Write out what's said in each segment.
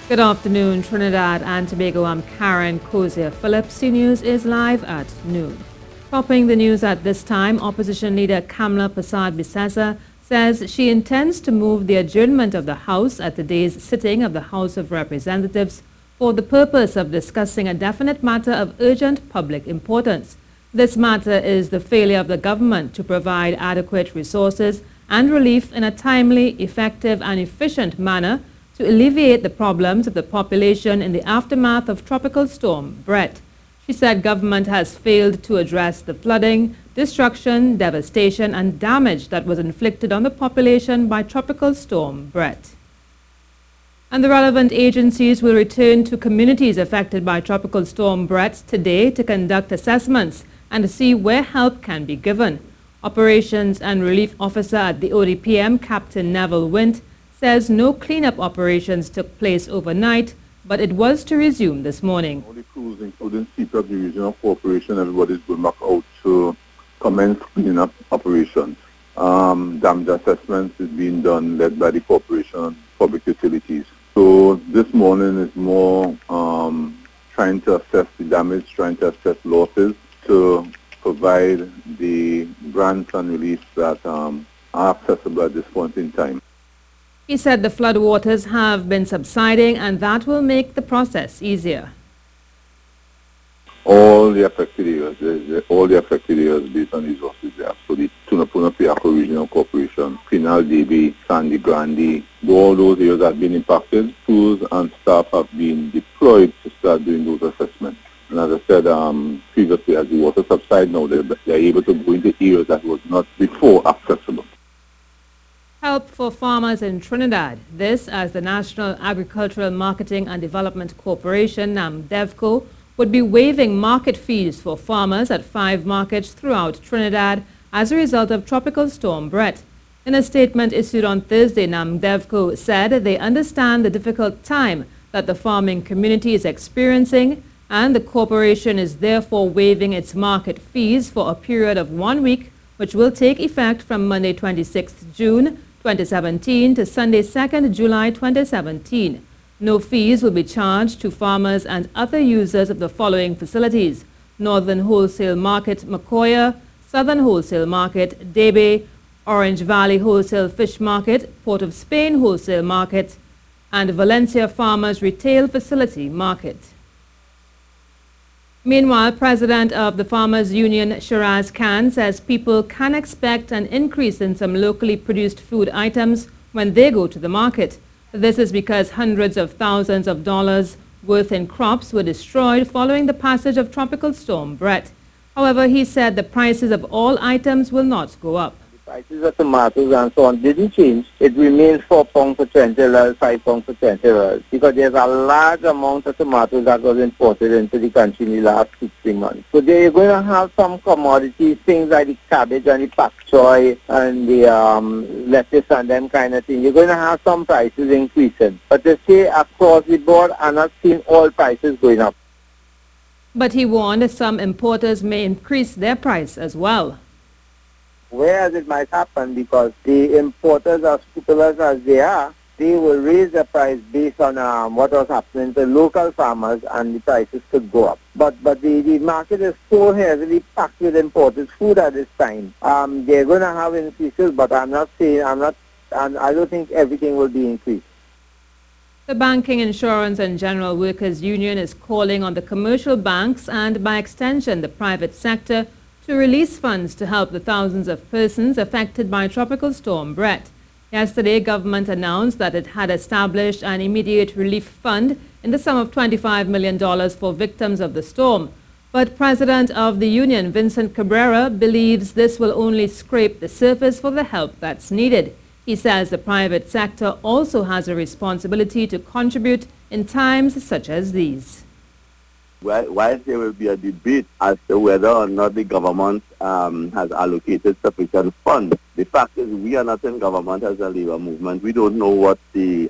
Good afternoon, Trinidad and Tobago. I'm Karen Cozier-Phillips. CNews is live at noon. Topping the news at this time, opposition leader Kamla Persad-Bissessar says she intends to move the adjournment of the House at today's sitting of the House of Representatives for the purpose of discussing a definite matter of urgent public importance. This matter is the failure of the government to provide adequate resources and relief in a timely, effective and efficient manner to alleviate the problems of the population in the aftermath of Tropical Storm Bret. She said government has failed to address the flooding, destruction, devastation and damage that was inflicted on the population by Tropical Storm Bret. And the relevant agencies will return to communities affected by Tropical Storm Bret today to conduct assessments and to see where help can be given. Operations and Relief Officer at the ODPM, Captain Neville Wint, says no cleanup operations took place overnight, but it was to resume this morning. All the crews, including CPAP, the regional corporation, everybody's going back out to commence cleanup operations. Damage assessments is being done, led by the Corporation on Public Utilities. So this morning is more trying to assess the damage, trying to assess losses, to provide the grants and reliefs that are accessible at this point in time. He said the floodwaters have been subsiding and that will make the process easier. All the affected areas, based on these losses there. So the Tunapuna-Piaco Regional Corporation, Pinal, DB, Sandy Grande, all those areas have been impacted. Crews and staff have been deployed to start doing those assessments. And as I said previously, as the water subsides now, they're able to go into areas that was not before accessible. Help for farmers in Trinidad. This as the National Agricultural Marketing and Development Corporation, NAMDEVCO, would be waiving market fees for farmers at 5 markets throughout Trinidad as a result of Tropical Storm Bret. In a statement issued on Thursday, NAMDEVCO said they understand the difficult time that the farming community is experiencing, and the corporation is therefore waiving its market fees for a period of 1 week, which will take effect from Monday 26th June 2017 to Sunday 2nd July 2017. No fees will be charged to farmers and other users of the following facilities: Northern Wholesale Market Macoya, Southern Wholesale Market Debe, Orange Valley Wholesale Fish Market, Port of Spain Wholesale Market, and Valencia Farmers Retail Facility Market. Meanwhile, President of the Farmers Union, Shiraz Khan, says people can expect an increase in some locally produced food items when they go to the market. This is because hundreds of thousands of dollars worth in crops were destroyed following the passage of Tropical Storm Bret. However, he said the prices of all items will not go up. Prices of tomatoes and so on didn't change. It remains £4 for $20, £5 for $20, because there's a large amount of tomatoes that was imported into the country in the last 2-3 months. So they're going to have some commodities, things like the cabbage and the pak choy and the lettuce and them kind of thing. You're going to have some prices increasing. But to say across the board, I'm not seeing all prices going up. But he warned some importers may increase their price as well. Whereas it might happen, because the importers, as scrupulous as they are, they will raise the price based on what was happening to local farmers, and the prices could go up. But the market is so heavily packed with imported food at this time. They're going to have increases, but I don't think everything will be increased. The Banking, Insurance and General Workers Union is calling on the commercial banks and, by extension, the private sector to release funds to help the thousands of persons affected by Tropical Storm Bret. Yesterday, government announced that it had established an immediate relief fund in the sum of $25 million for victims of the storm. But President of the union, Vincent Cabrera, believes this will only scrape the surface for the help that's needed. He says the private sector also has a responsibility to contribute in times such as these. While there will be a debate as to whether or not the government has allocated sufficient funds, the fact is we are not in government as a labor movement. We don't know what the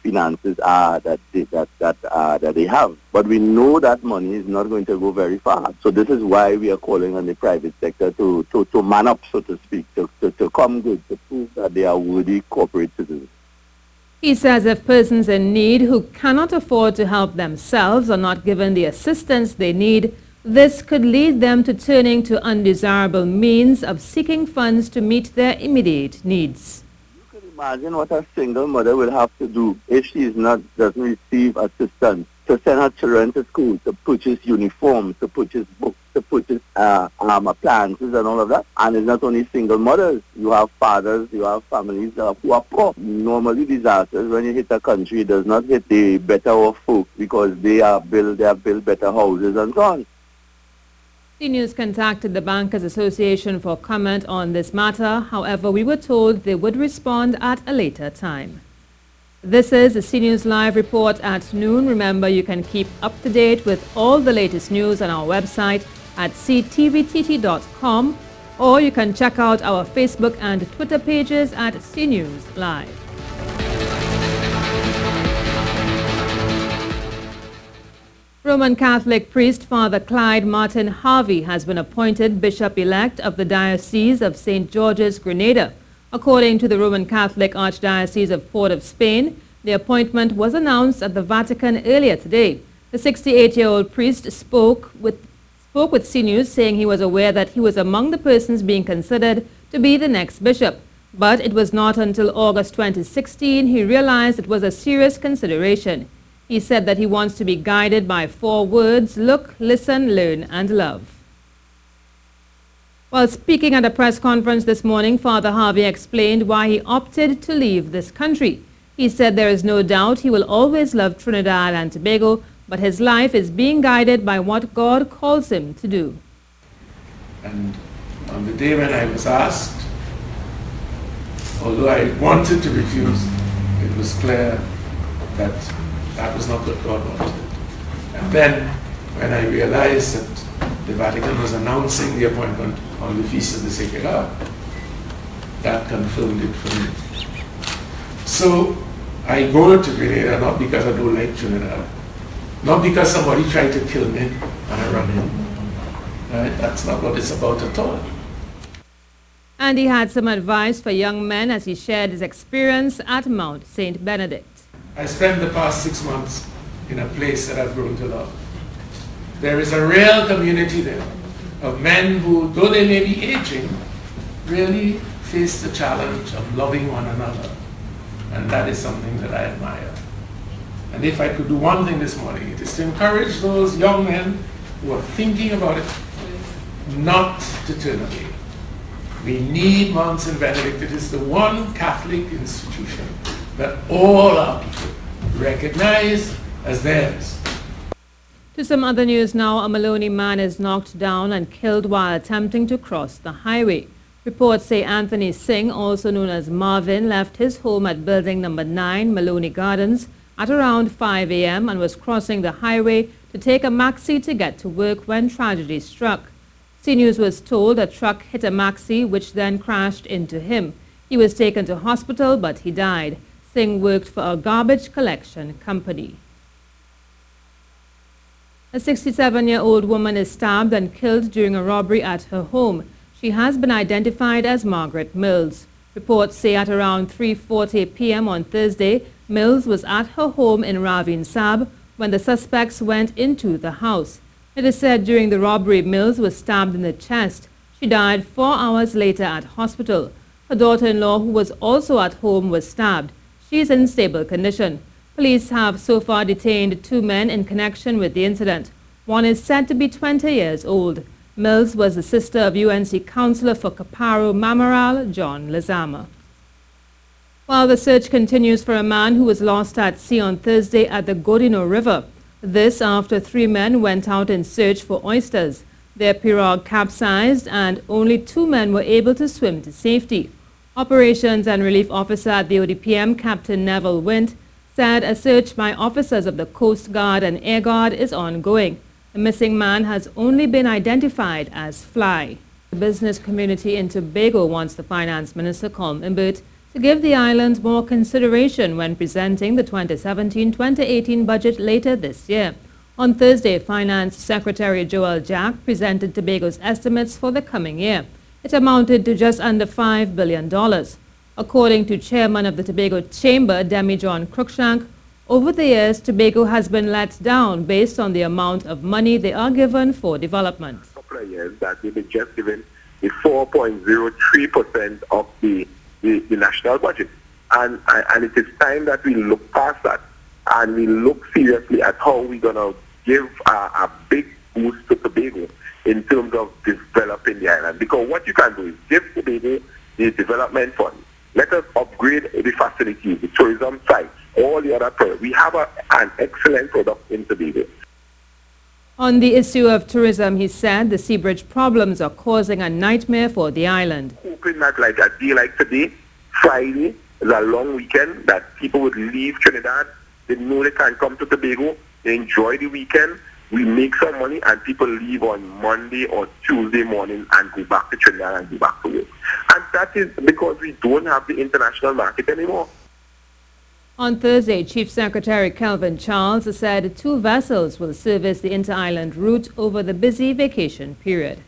finances are that they have. But we know that money is not going to go very far. So this is why we are calling on the private sector to man up, so to speak, to come good, to prove that they are worthy corporate citizens. He says if persons in need who cannot afford to help themselves are not given the assistance they need, this could lead them to turning to undesirable means of seeking funds to meet their immediate needs. You can imagine what a single mother will have to do if she doesn't receive assistance to send her children to school, to purchase uniforms, to purchase books, to purchase appliances and all of that. And it's not only single mothers. You have fathers, you have families who are poor. Normally disasters, when you hit a country, it does not hit the better off folk because they have built better houses and so on. CNews contacted the Bankers Association for comment on this matter. However, we were told they would respond at a later time. This is the CNews Live report at noon. Remember, you can keep up to date with all the latest news on our website at ctvtt.com, or you can check out our Facebook and Twitter pages at CNews Live. Roman Catholic priest Father Clyde Martin Harvey has been appointed Bishop-elect of the Diocese of St. George's, Grenada. According to the Roman Catholic Archdiocese of Port of Spain, the appointment was announced at the Vatican earlier today. The 68-year-old priest spoke with CNews, saying he was aware that he was among the persons being considered to be the next bishop. But it was not until August 2016 he realized it was a serious consideration. He said that he wants to be guided by 4 words: look, listen, learn, and love. While speaking at a press conference this morning, Father Harvey explained why he opted to leave this country. He said there is no doubt he will always love Trinidad and Tobago, but his life is being guided by what God calls him to do. And on the day when I was asked, although I wanted to refuse, it was clear that that was not what God wanted. And then when I realized that the Vatican was announcing the appointment on the Feast of the Sacred Heart, that confirmed it for me. So I go to Grenada not because I don't like Trinidad, not because somebody tried to kill me and I run in. Right? That's not what it's about at all. And he had some advice for young men as he shared his experience at Mount St. Benedict. I spent the past 6 months in a place that I've grown to love. There is a real community there of men who, though they may be aging, really face the challenge of loving one another. And that is something that I admire. And if I could do one thing this morning, it is to encourage those young men who are thinking about it not to turn away. We need Mount St. Benedict. It is the one Catholic institution that all our people recognize as theirs. To some other news now, a Maloney man is knocked down and killed while attempting to cross the highway. Reports say Anthony Singh, also known as Marvin, left his home at building number 9, Maloney Gardens, at around 5 a.m. and was crossing the highway to take a maxi to get to work when tragedy struck. CNews was told a truck hit a maxi which then crashed into him. He was taken to hospital, but he died. Singh worked for a garbage collection company. A 67-year-old woman is stabbed and killed during a robbery at her home. She has been identified as Margaret Mills. Reports say at around 3:40 p.m. on Thursday, Mills was at her home in Ravin Sab when the suspects went into the house. It is said during the robbery, Mills was stabbed in the chest. She died 4 hours later at hospital. Her daughter-in-law, who was also at home, was stabbed. She is in stable condition. Police have so far detained 2 men in connection with the incident. One is said to be 20 years old. Mills was the sister of UNC Councillor for Caparo Mamaral, John Lazama. While the search continues for a man who was lost at sea on Thursday at the Godino River. This after 3 men went out in search for oysters. Their pirogue capsized and only 2 men were able to swim to safety. Operations and Relief Officer at the ODPM, Captain Neville Wint, said a search by officers of the Coast Guard and Air Guard is ongoing. The missing man has only been identified as Fly. The business community in Tobago wants the Finance Minister, Colm Imbert, to give the island more consideration when presenting the 2017-2018 budget later this year. On Thursday, Finance Secretary Joel Jack presented Tobago's estimates for the coming year. It amounted to just under $5 billion. According to chairman of the Tobago Chamber, Demi John Cruikshank, over the years, Tobago has been let down based on the amount of money they are given for development. A couple of years that they've been just given the 4.03% of the national budget. And it is time that we look past that and we look seriously at how we're going to give a big boost to Tobago in terms of developing the island. Because what you can do is give Tobago the development fund. Let us upgrade the facilities, the tourism sites, all the other products. We have an excellent product in Tobago. On the issue of tourism, he said the seabridge problems are causing a nightmare for the island. Hoping that like a day like today, Friday, is a long weekend, that people would leave Trinidad. They know they can't come to Tobago. They enjoy the weekend. We make some money and people leave on Monday or Tuesday morning and go back to Trinidad and go back to work. And that is because we don't have the international market anymore. On Thursday, Chief Secretary Kelvin Charles said 2 vessels will service the inter-island route over the busy vacation period.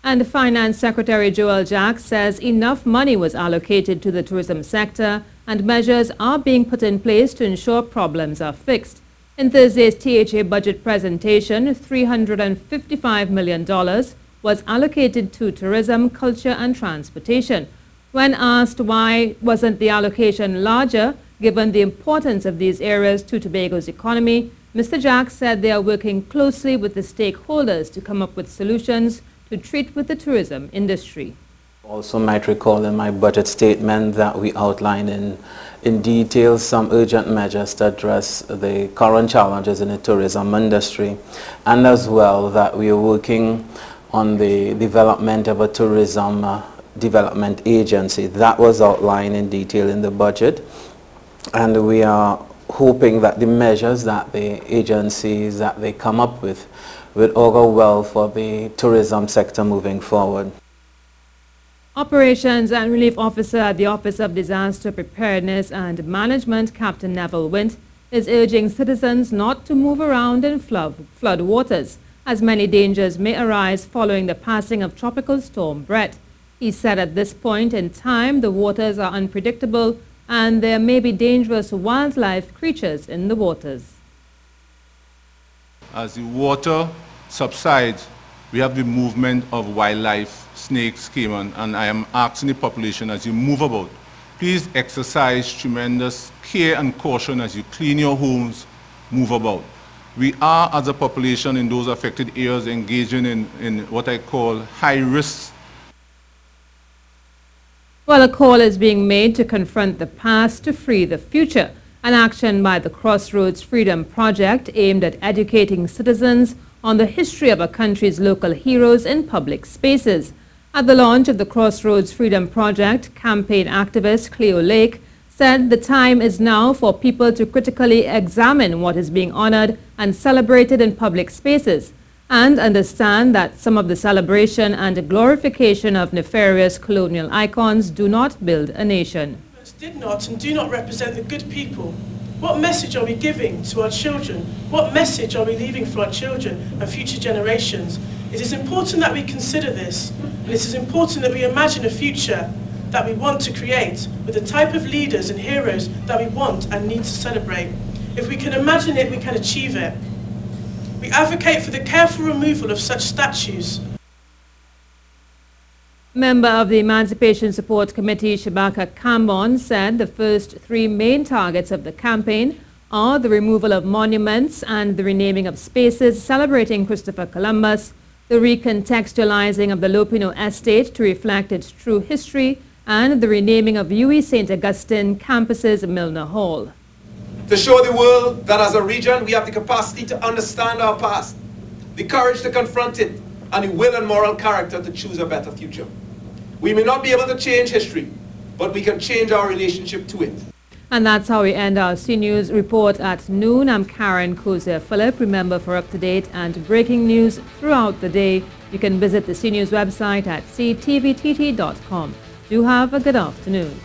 And Finance Secretary Joel Jack says enough money was allocated to the tourism sector and measures are being put in place to ensure problems are fixed. In Thursday's THA budget presentation, $355 million was allocated to tourism, culture and transportation. When asked why wasn't the allocation larger, given the importance of these areas to Tobago's economy, Mr. Jack said they are working closely with the stakeholders to come up with solutions to treat with the tourism industry. Also might recall in my budget statement that we outlined in detail some urgent measures to address the current challenges in the tourism industry, and as well that we are working on the development of a tourism development agency. That was outlined in detail in the budget, and we are hoping that the measures that the agencies that they come up with will augur well for the tourism sector moving forward. Operations and Relief Officer at the Office of Disaster Preparedness and Management, Captain Neville Wint, is urging citizens not to move around in flood waters, as many dangers may arise following the passing of Tropical Storm Bret. He said at this point in time the waters are unpredictable and there may be dangerous wildlife creatures in the waters. As the water subsides, we have the movement of wildlife, snakes, caiman, and I am asking the population as you move about, please exercise tremendous care and caution as you clean your homes, move about. We are, as a population in those affected areas, engaging in what I call high risk. Well, a call is being made to confront the past to free the future, an action by the Crossroads Freedom Project aimed at educating citizens on the history of our country's local heroes in public spaces. At the launch of the Crossroads Freedom Project, campaign activist Cleo Lake said the time is now for people to critically examine what is being honored and celebrated in public spaces and understand that some of the celebration and glorification of nefarious colonial icons do not build a nation. Did not and do not represent the good people. What message are we giving to our children? What message are we leaving for our children and future generations? It is important that we consider this, and it is important that we imagine a future that we want to create with the type of leaders and heroes that we want and need to celebrate. If we can imagine it, we can achieve it. We advocate for the careful removal of such statues. Member of the Emancipation Support Committee, Shabaka Kambon, said the first 3 main targets of the campaign are the removal of monuments and the renaming of spaces celebrating Christopher Columbus, the recontextualizing of the Lopino estate to reflect its true history, and the renaming of UE St. Augustine campus's Milner Hall. To show the world that as a region we have the capacity to understand our past, the courage to confront it, and the will and moral character to choose a better future. We may not be able to change history, but we can change our relationship to it. And that's how we end our CNews report at noon. I'm Karen Kozier-Phillip. Remember, for up-to-date and breaking news throughout the day, you can visit the CNews website at ctvtt.com. Do have a good afternoon.